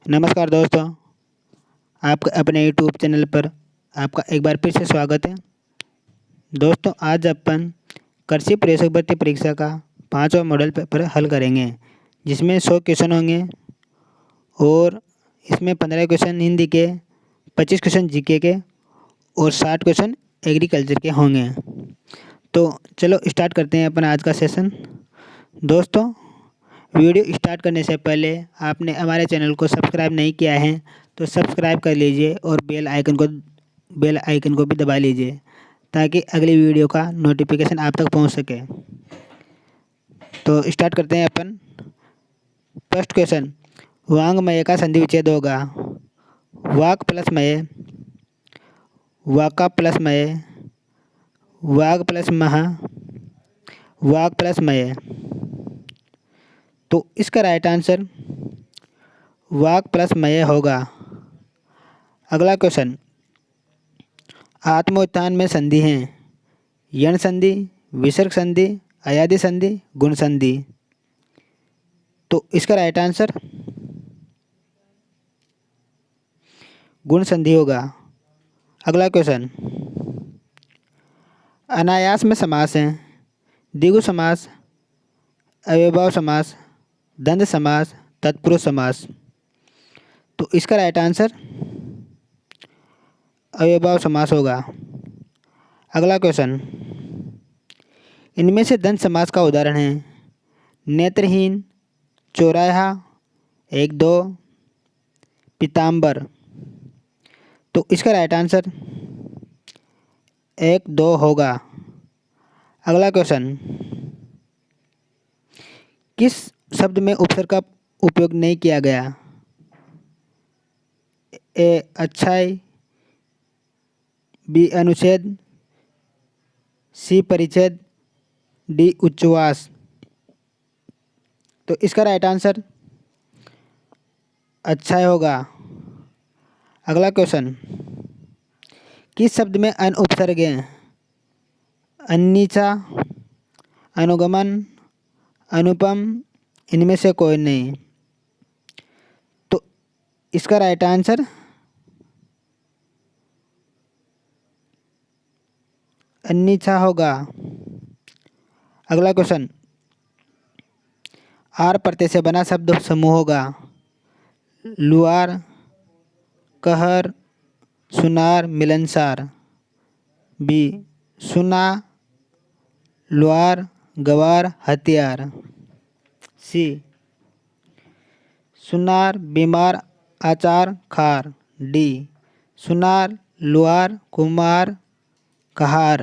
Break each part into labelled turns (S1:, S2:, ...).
S1: नमस्कार दोस्तों, आपका अपने यूट्यूब चैनल पर आपका एक बार फिर से स्वागत है। दोस्तों, आज अपन कृषि प्रेषक भर्ती परीक्षा का 5वां मॉडल पेपर हल करेंगे, जिसमें 100 क्वेश्चन होंगे और इसमें 15 क्वेश्चन हिंदी के, 25 क्वेश्चन जीके के और 60 क्वेश्चन एग्रीकल्चर के होंगे। तो चलो स्टार्ट करते हैं अपन आज का सेशन। दोस्तों, वीडियो स्टार्ट करने से पहले आपने हमारे चैनल को सब्सक्राइब नहीं किया है तो सब्सक्राइब कर लीजिए और बेल आइकन को भी दबा लीजिए ताकि अगली वीडियो का नोटिफिकेशन आप तक पहुंच सके। तो स्टार्ट करते हैं अपन। फर्स्ट क्वेश्चन, वांग्मय का संधि विच्छेद होगा वाक प्लस मय, वाका प्लस मय, वाग प्लस मह, वाग प्लस मय। तो इसका राइट आंसर वाक प्लस मय होगा। अगला क्वेश्चन, आत्मोत्थान में संधि हैं यण संधि, विसर्ग संधि, अयादि संधि, गुण संधि। तो इसका राइट आंसर गुण संधि होगा। अगला क्वेश्चन, अनायास में समास हैं द्विगु समास, अव्ययभाव समास, द्वंद्व समास, तत्पुरुष समास। तो इसका राइट आंसर अव्ययभाव समास होगा। अगला क्वेश्चन, इनमें से द्वंद्व समास का उदाहरण है नेत्रहीन, चौराहा, एक दो, पीताम्बर। तो इसका राइट आंसर एक दो होगा। अगला क्वेश्चन, किस शब्द में उपसर्ग का उपयोग नहीं किया गया? ए अच्छाई, बी अनुच्छेद, सी परिच्छेद, डी उच्छ्वास। तो इसका राइट आंसर अच्छाई होगा। अगला क्वेश्चन, किस शब्द में अन उपसर्ग है? अन्नीचा, अनुगमन, अनुपम, इनमें से कोई नहीं। तो इसका राइट आंसर अन्नीचा होगा। अगला क्वेश्चन, आर प्रत्यय से बना शब्द समूह होगा लुआर, कहर, सुनार, मिलनसार। बी सुना, लुआर, गवार, हथियार। सी सुनार, बीमार, आचार, खार। डी सुनार, लुआर, कुमार, कहार।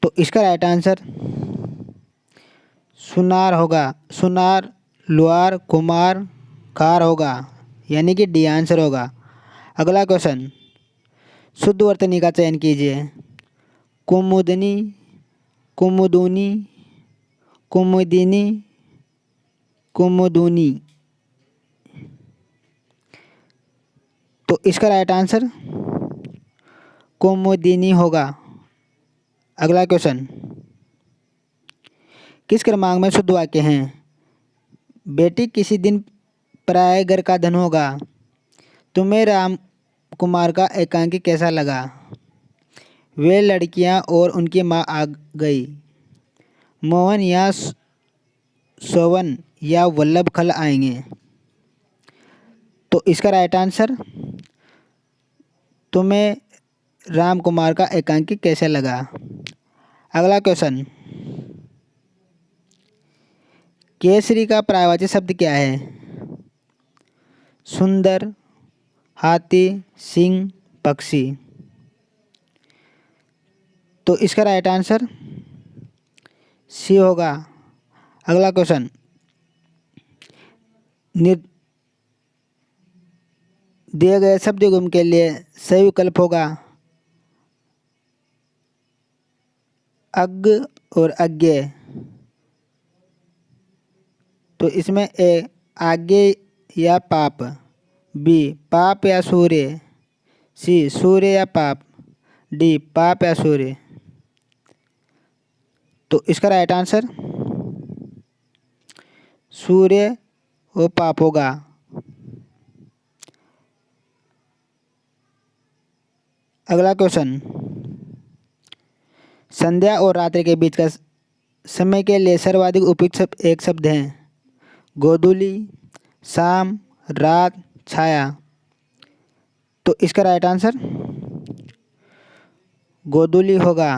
S1: तो इसका राइट आंसर सुनार होगा। सुनार, लुआर, कुमार, खार होगा, यानी कि डी आंसर होगा। अगला क्वेश्चन, शुद्ध वर्तनी का चयन कीजिए कुमुदनी, कुमुदुनी, कुमुदिनी, कुमुदुनी। तो इसका राइट आंसर कुमुदिनी होगा। अगला क्वेश्चन, किस क्रमांक में शुद्ध वाक्य हैं? बेटी किसी दिन पराये घर का धन होगा, तुम्हें राम कुमार का एकांकी कैसा लगा, वे लड़कियां और उनकी माँ आ गई, मोहन या सोवन या वल्लभ खल आएंगे। तो इसका राइट आंसर तुम्हें राम कुमार का एकांकी कैसा लगा। अगला क्वेश्चन, केसरी का पर्यायवाची शब्द क्या है? सुंदर, हाथी, सिंह, पक्षी। तो इसका राइट आंसर सी होगा। अगला क्वेश्चन, दिए गए शब्द युग्म के लिए सही विकल्प होगा अज्ञ और अज्ञेय। तो इसमें ए आज्ञेय या पाप, बी पाप या सूर्य, सी सूर्य या पाप, डी पाप या सूर्य। तो इसका राइट आंसर सूर्य और पाप होगा। अगला क्वेश्चन, संध्या और रात्रि के बीच का समय के लिए सर्वाधिक उपयुक्त एक शब्द है। गोधूली, शाम, रात, छाया। तो इसका राइट आंसर गोधूली होगा।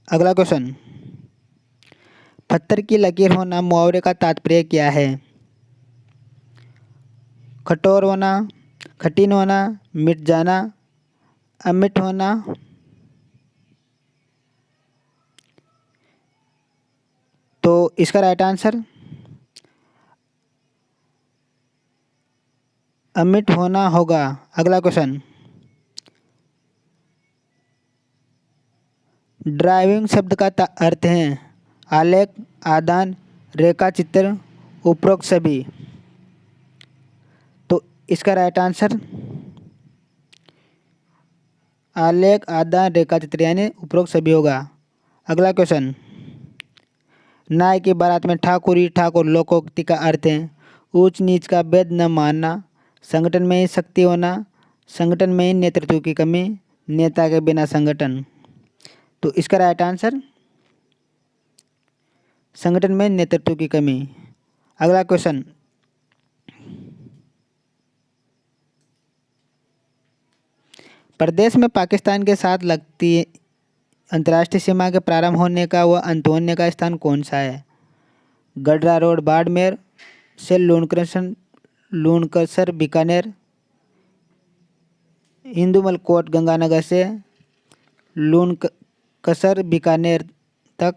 S1: अगला क्वेश्चन, पत्थर की लकीर होना मुहावरे का तात्पर्य क्या है। कठोर होना, कठिन होना, मिट जाना, अमिट होना। तो इसका राइट आंसर अमिट होना होगा। अगला क्वेश्चन, ड्राइविंग शब्द का अर्थ है आलेख, आदान, रेखा चित्र, उपरोक्त सभी। तो इसका राइट आंसर आलेख, आदान, रेखा चित्र यानी उपरोक्त सभी होगा। अगला क्वेश्चन, नाय की बारात में ठाकुरी ठाकुर लोकोक्ति का अर्थ है ऊंच नीच का भेद न मानना, संगठन में ही शक्ति होना, संगठन में ही नेतृत्व की कमी, नेता के बिना संगठन। तो इसका राइट आंसर संगठन में नेतृत्व की कमी। अगला क्वेश्चन, प्रदेश में पाकिस्तान के साथ लगती अंतर्राष्ट्रीय सीमा के प्रारंभ होने का व अंत होने का स्थान कौन सा है। गडरा रोड बाड़मेर से लूणकरसर बीकानेर, इंदुमल कोट गंगानगर से लूणकरसर बीकानेर तक,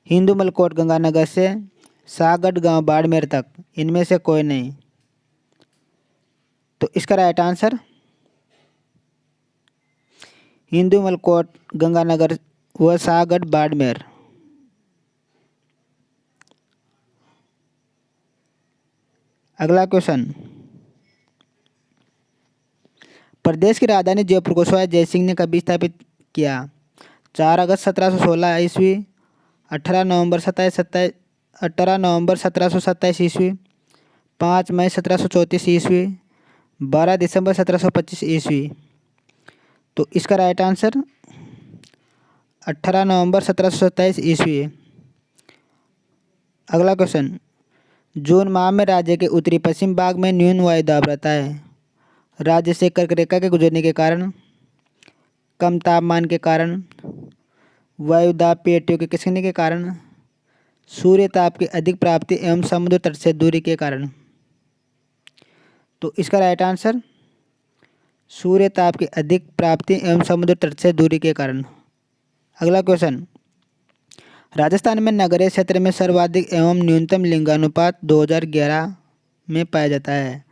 S1: इंदुमल कोट गंगानगर से सागड गांव बाड़मेर तक। इनमें से कोई नहीं। तो इसका राइट आंसर इंदुमल कोट गंगानगर व सागड बाड़मेर। अगला क्वेश्चन, प्रदेश की राजधानी जयपुर को सवाई जय सिंह ने कभी स्थापित किया। 4 अगस्त 1716 ईस्वी, 18 नवंबर 1727 ईस्वी, 5 मई 1734 ईस्वी, 12 दिसंबर 1725 ईस्वी। तो इसका राइट आंसर 18 नवंबर 1727 ईस्वी। अगला क्वेश्चन, जून माह में राज्य के उत्तरी पश्चिम भाग में न्यून वायुदाब रहता है। राज्य से कर्क रेखा के गुजरने के कारण, कम तापमान के कारण, वायुदाब पेटियों के खिसकने के कारण, सूर्य ताप की अधिक प्राप्ति एवं समुद्र तट से दूरी के कारण। तो इसका राइट आंसर सूर्य ताप की अधिक प्राप्ति एवं समुद्र तट से दूरी के कारण। अगला क्वेश्चन, राजस्थान में नगरीय क्षेत्र में सर्वाधिक एवं न्यूनतम लिंगानुपात 2011 में पाया जाता है।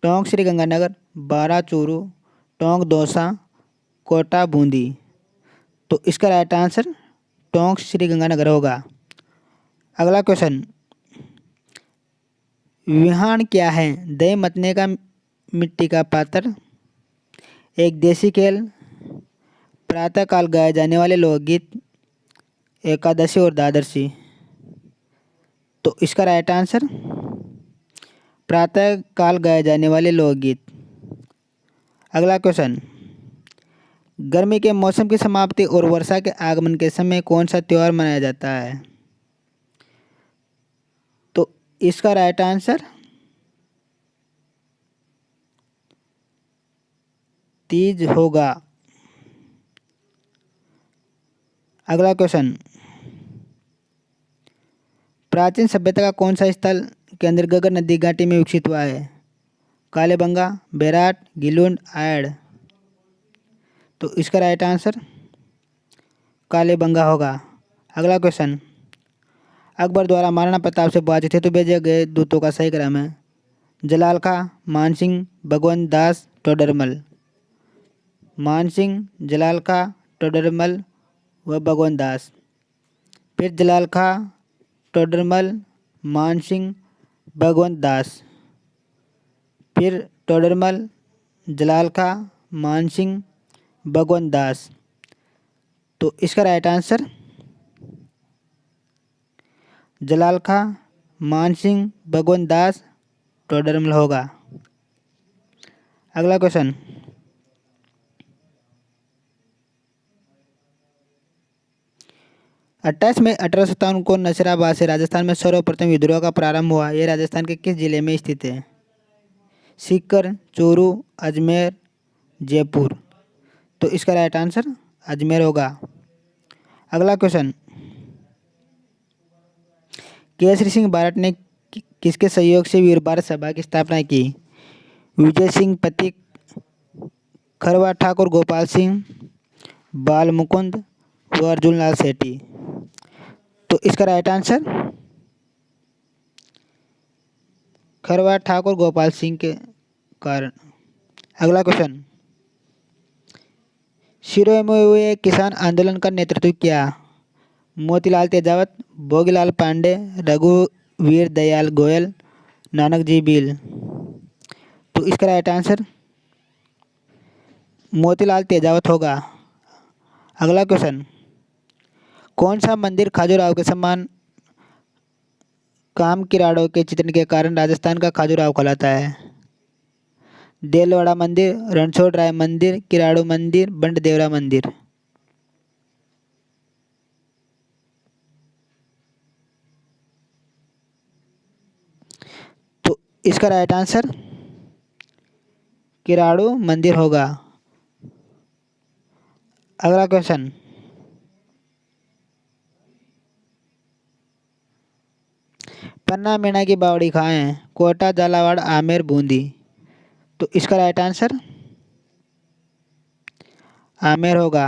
S1: टोंक श्रीगंगानगर, बारा चूरू, टोंक दौसा, कोटा बूंदी। तो इसका राइट आंसर टोंक श्रीगंगानगर होगा। अगला क्वेश्चन, विहान क्या है। दही मतने का मिट्टी का पात्र, एक देसी खेल, प्रातःकाल गाए जाने वाले लोकगीत, एकादशी और द्वादशी। तो इसका राइट आंसर प्रातःकाल गाए जाने वाले लोकगीत। अगला क्वेश्चन, गर्मी के मौसम की समाप्ति और वर्षा के आगमन के समय कौन सा त्यौहार मनाया जाता है। तो इसका राइट आंसर तीज होगा। अगला क्वेश्चन, प्राचीन सभ्यता का कौन सा स्थल केंद्र गगन नदी घाटी में विकसित हुआ है। कालेबंगा, बेराट, गिलुंड, आयड़। तो इसका राइट आंसर कालेबंगा होगा। अगला क्वेश्चन, अकबर द्वारा महाराणा प्रताप से बातचीत हेतु भेजे गए दूतों का सही क्रम है। जलाल खां, मानसिंह, भगवंत दास, टोडरमल। मानसिंह, जलाल खां, टोडरमल व भगवंत दास। फिर जलाल खां, टोडरमल, मानसिंह, भगवंत दास। फिर टोडरमल, जलाल खां, मानसिंह, भगवंत दास। तो इसका राइट आंसर जलाल खां, मानसिंह, भगवंत दास, टोडरमल होगा। अगला क्वेश्चन, 28 मई 1857 को नसीराबाद से राजस्थान में सर्वप्रथम विद्रोह का प्रारंभ हुआ। यह राजस्थान के किस जिले में स्थित है? सीकर, चूरू, अजमेर, जयपुर। तो इसका राइट आंसर अजमेर होगा। अगला क्वेश्चन, केसरी सिंह बारट ने किसके सहयोग से वीर भारत सभा की स्थापना की? विजय सिंह पथिक, खरवा ठाकुर गोपाल सिंह, बाल मुकुंद व अर्जुन लाल सेठी। तो इसका राइट आंसर खरवा ठाकुर गोपाल सिंह के कारण। अगला क्वेश्चन, शिरोई में हुए किसान आंदोलन का नेतृत्व किया? मोतीलाल तेजावत, भोगीलाल पांडे, रघुवीर दयाल गोयल, नानक जी भील। तो इसका राइट आंसर मोतीलाल तेजावत होगा। अगला क्वेश्चन, कौन सा मंदिर खाजूराहो के समान काम किराड़ों के चित्रण के कारण राजस्थान का खाजूराहो कहलाता है? देलवाड़ा मंदिर, रणछोड़ राय मंदिर, किराड़ू मंदिर, बंड देवरा मंदिर। तो इसका राइट आंसर किराड़ू मंदिर होगा। अगला क्वेश्चन, पन्ना मीणा की बावड़ी कहाँ है? कोटा, झालावाड़, आमेर, बूंदी। तो इसका राइट आंसर आमेर होगा।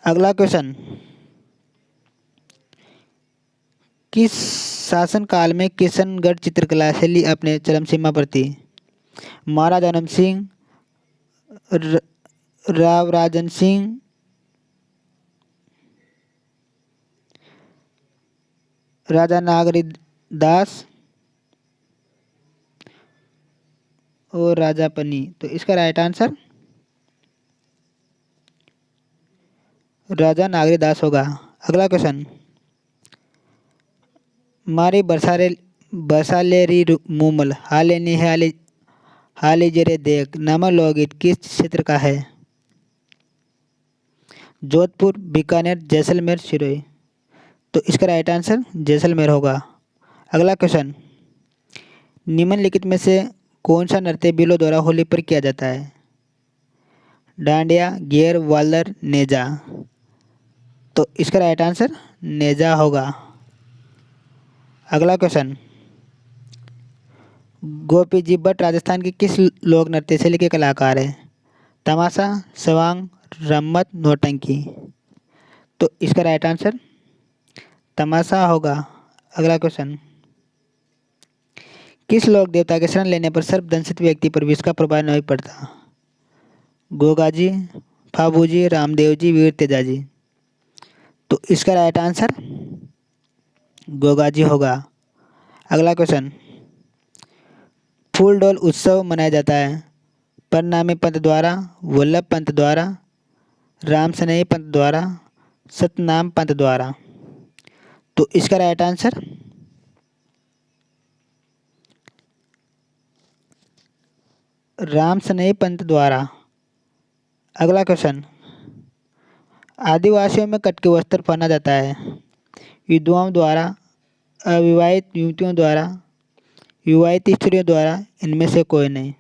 S1: अगला क्वेश्चन, किस शासनकाल में किशनगढ़ चित्रकला शैली अपने चरम सीमा पर थी? महाराजा आनंद सिंह, राव राजन सिंह, राजा नागरी दास और राजा पन्नी। तो इसका राइट आंसर राजा नागरी दास होगा। अगला क्वेश्चन, मारी बरसालेरी मूमल हाले निहाले हाले जरे देख नामक लोकगीत किस क्षेत्र का है? जोधपुर, बीकानेर, जैसलमेर, सिरोही। तो इसका राइट आंसर जैसलमेर होगा। अगला क्वेश्चन, निम्नलिखित में से कौन सा नृत्य बिलों द्वारा होली पर किया जाता है? डांडिया, गेर, वालर, नेजा। तो इसका राइट आंसर नेजा होगा। अगला क्वेश्चन, गोपी जी भट्ट राजस्थान के किस लोक नृत्य शैली के कलाकार हैं? तमाशा, सवांग, रम्मत, नौटंकी। तो इसका राइट आंसर तमाशा होगा। अगला क्वेश्चन, किस लोक देवता के शरण लेने पर सर्पदंशित व्यक्ति पर विष का प्रभाव नहीं पड़ता? गोगा जी, फाबू जी, रामदेव जी, वीर तेजा जी। तो इसका राइट आंसर गोगा जी होगा। अगला क्वेश्चन, फूल डोल उत्सव मनाया जाता है परनामी पंत द्वारा, वल्लभ पंत द्वारा, राम सनेही पंत द्वारा, सतनाम पंत द्वारा। तो इसका राइट आंसर राम सनेही पंत द्वारा। अगला क्वेश्चन, आदिवासियों में कटके वस्त्र पहना जाता है विधवाओं द्वारा, अविवाहित युवतियों द्वारा, विवाहित स्त्रियों द्वारा, इनमें से कोई नहीं।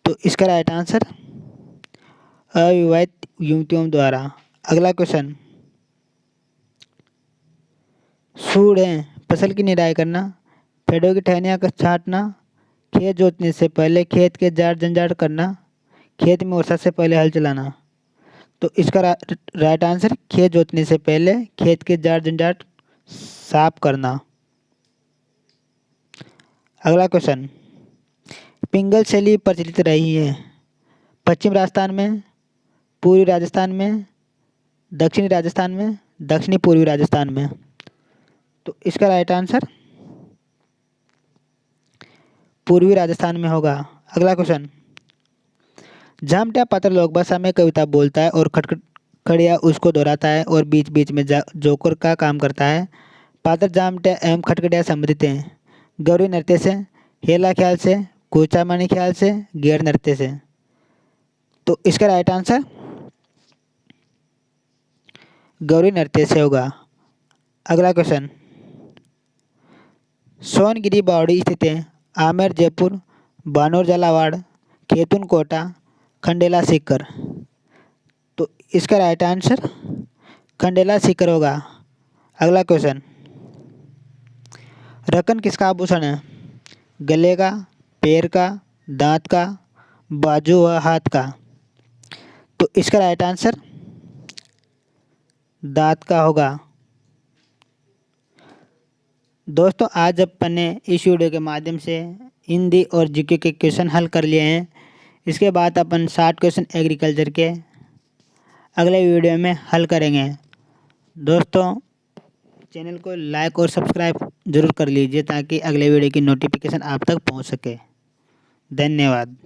S1: तो इसका राइट आंसर अविवाहित युवतियों द्वारा। अगला क्वेश्चन, सूढ़ें फसल की निराई करना, पेड़ों की टहनियाँ का छाँटना, खेत जोतने से पहले खेत के जाड़ जंजाड़ करना, खेत में वर्षा से पहले हल चलाना। तो इसका राइट आंसर खेत जोतने से पहले खेत के जाड़ जंजाड़ साफ करना। अगला क्वेश्चन, पिंगल शैली प्रचलित रही है पश्चिम राजस्थान में, पूर्वी राजस्थान में, दक्षिणी राजस्थान में, दक्षिणी पूर्वी राजस्थान में। तो इसका राइट आंसर पूर्वी राजस्थान में होगा। अगला क्वेश्चन, झामटा पात्र लोक भाषा में कविता बोलता है और खड़खड़िया उसको दोहराता है और बीच बीच में जोकर का काम करता है। पात्र जामटा एवं खटखटिया संबंधित हैं गौरी नृत्य से, हेला ख्याल से, कूचा मणि ख्याल से, गियर नृत्य से। तो इसका राइट आंसर गौरी नृत्य से होगा। अगला क्वेश्चन, सोनगिरी बावड़ी स्थित है आमेर जयपुर, बानोर झालावाड़, खेतुन कोटा, खंडेला सीकर। तो इसका राइट आंसर खंडेला सीकर होगा। अगला क्वेश्चन, रकन किसका आभूषण है? गले का, पैर का, दांत का, बाजू व हाथ का। तो इसका राइट आंसर दांत का होगा। दोस्तों आज अपन ने इस वीडियो के माध्यम से हिंदी और जीके के क्वेश्चन हल कर लिए हैं। इसके बाद अपन 60 क्वेश्चन एग्रीकल्चर के अगले वीडियो में हल करेंगे। दोस्तों चैनल को लाइक और सब्सक्राइब जरूर कर लीजिए ताकि अगले वीडियो की नोटिफिकेशन आप तक पहुंच सके। धन्यवाद।